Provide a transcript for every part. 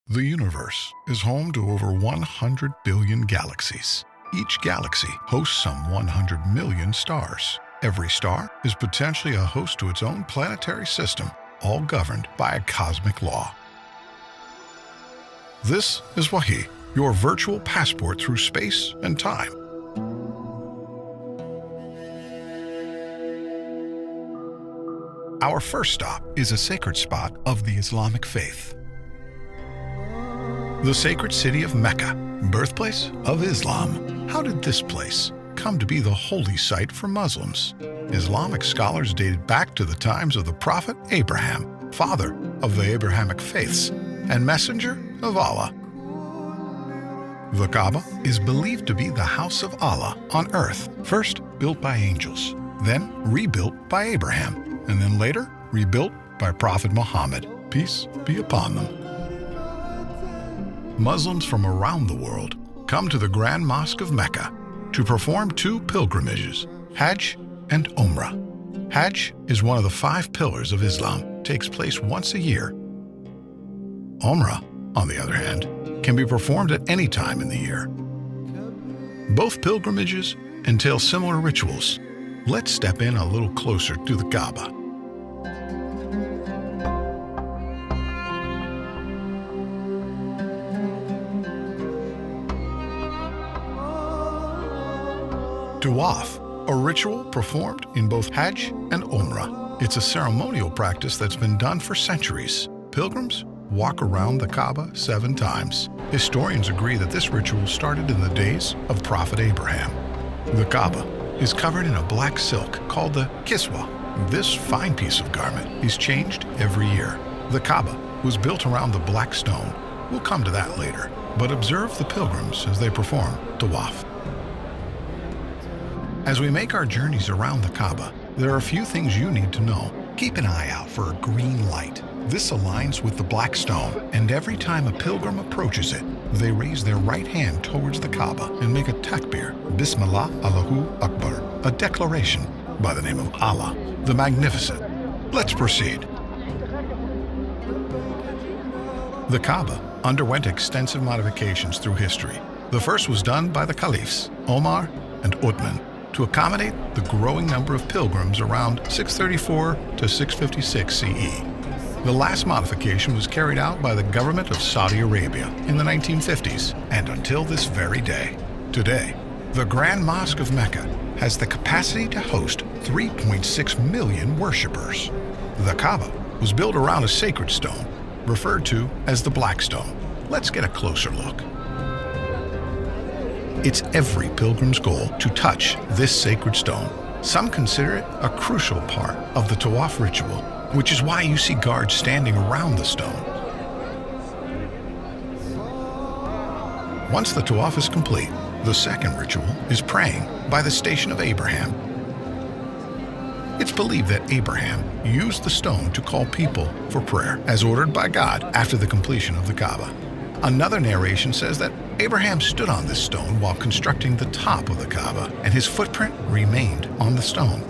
The universe is home to over 100 billion galaxies. Each galaxy hosts some 100 million stars. Every star is potentially a host to its own planetary system, all governed by a cosmic law. This is Wahi, your virtual passport through space and time. Our first stop is a sacred spot of the Islamic faith. The sacred city of Mecca, birthplace of Islam. How did this place come to be the holy site for Muslims? Islamic scholars dated back to the times of the Prophet Abraham, father of the Abrahamic faiths, and messenger of Allah. The Kaaba is believed to be the house of Allah on earth, first built by angels, then rebuilt by Abraham, and then later rebuilt by Prophet Muhammad, peace be upon them. Muslims from around the world come to the Grand Mosque of Mecca to perform two pilgrimages, Hajj and Umrah. Hajj is one of the 5 pillars of Islam, takes place once a year. Umrah, on the other hand, can be performed at any time in the year. Both pilgrimages entail similar rituals. Let's step in a little closer to the Kaaba. Tawaf, a ritual performed in both Hajj and Umrah. It's a ceremonial practice that's been done for centuries. Pilgrims walk around the Kaaba 7 times. Historians agree that this ritual started in the days of Prophet Abraham. The Kaaba is covered in a black silk called the kiswa. This fine piece of garment is changed every year. The Kaaba was built around the black stone. We'll come to that later, but observe the pilgrims as they perform Tawaf. As we make our journeys around the Kaaba, there are a few things you need to know. Keep an eye out for a green light. This aligns with the black stone, and every time a pilgrim approaches it, they raise their right hand towards the Kaaba and make a takbir, Bismillah Allahu Akbar, a declaration by the name of Allah, the Magnificent. Let's proceed. The Kaaba underwent extensive modifications through history. The first was done by the caliphs, Omar and Uthman, to accommodate the growing number of pilgrims around 634 to 656 CE. The last modification was carried out by the government of Saudi Arabia in the 1950s and until this very day. Today, the Grand Mosque of Mecca has the capacity to host 3.6 million worshippers. The Kaaba was built around a sacred stone, referred to as the Black Stone. Let's get a closer look. It's every pilgrim's goal to touch this sacred stone. Some consider it a crucial part of the Tawaf ritual, which is why you see guards standing around the stone. Once the Tawaf is complete, the second ritual is praying by the Station of Abraham. It's believed that Abraham used the stone to call people for prayer, as ordered by God after the completion of the Kaaba. Another narration says that Abraham stood on this stone while constructing the top of the Kaaba, and his footprint remained on the stone.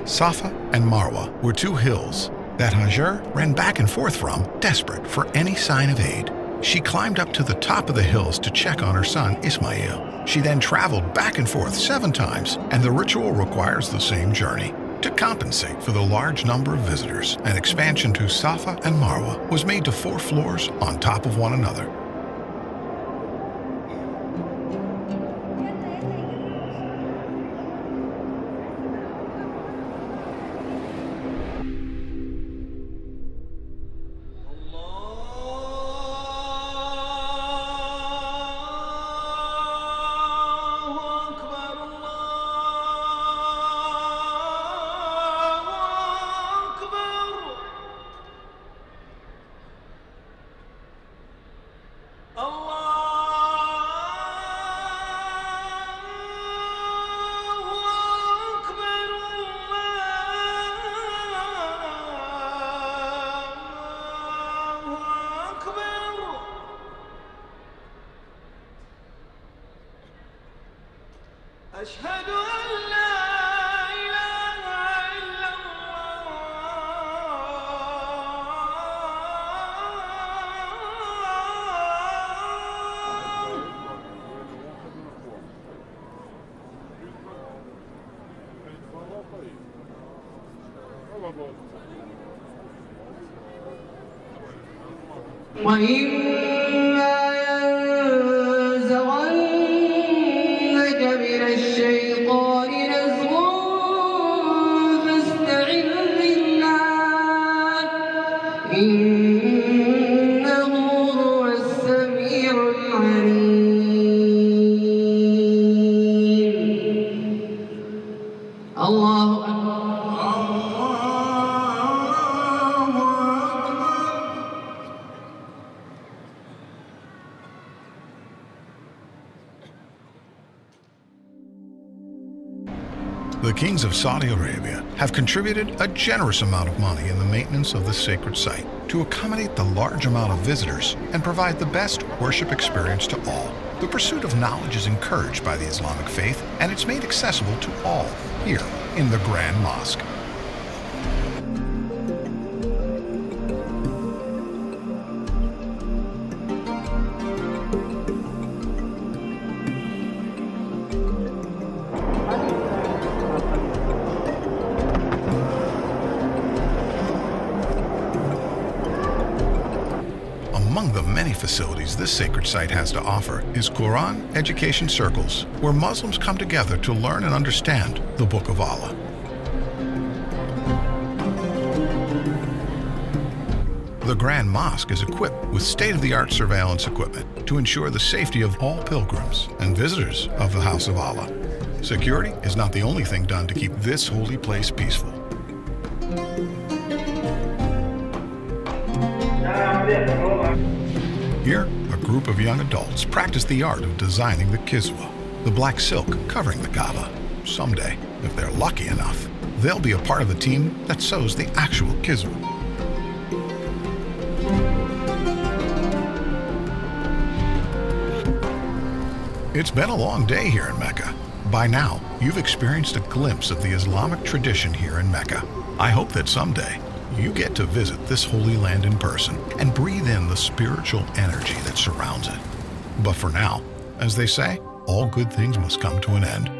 Safa and Marwa were 2 hills that Hajar ran back and forth from, desperate for any sign of aid. She climbed up to the top of the hills to check on her son Ismail. She then traveled back and forth 7 times, and the ritual requires the same journey. To compensate for the large number of visitors, an expansion to Safa and Marwa was made to 4 floors on top of one another. وإما ينزغنك من الشيطان نزغ فاستعذ بالله إنه هو السميع العليم. الله أكبر. The kings of Saudi Arabia have contributed a generous amount of money in the maintenance of this sacred site to accommodate the large amount of visitors and provide the best worship experience to all. The pursuit of knowledge is encouraged by the Islamic faith, and it's made accessible to all here in the Grand Mosque. Among the many facilities this sacred site has to offer is Quran education circles, where Muslims come together to learn and understand the Book of Allah. The Grand Mosque is equipped with state-of-the-art surveillance equipment to ensure the safety of all pilgrims and visitors of the House of Allah. Security is not the only thing done to keep this holy place peaceful. Here, a group of young adults practice the art of designing the kiswa, the black silk covering the Kaaba. Someday, if they're lucky enough, they'll be a part of the team that sews the actual kiswa. It's been a long day here in Mecca. By now, you've experienced a glimpse of the Islamic tradition here in Mecca. I hope that someday you get to visit this holy land in person and breathe in the spiritual energy that surrounds it. But for now, as they say, all good things must come to an end.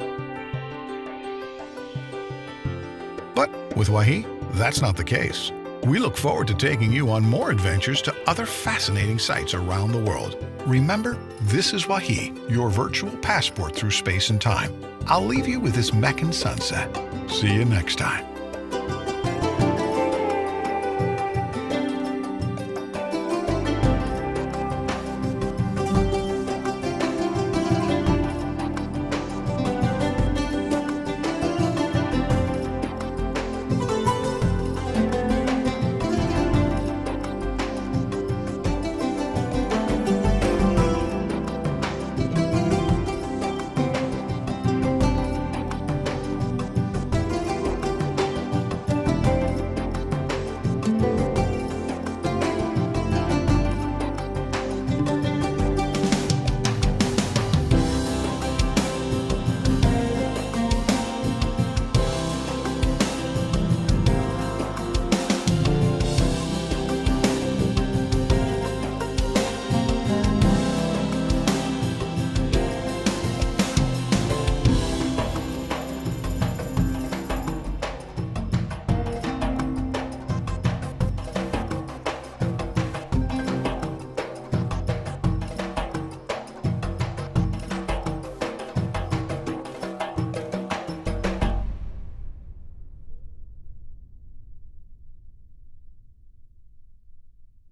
But with Wahi, that's not the case. We look forward to taking you on more adventures to other fascinating sites around the world. Remember, this is Wahi, your virtual passport through space and time. I'll leave you with this Meccan sunset. See you next time.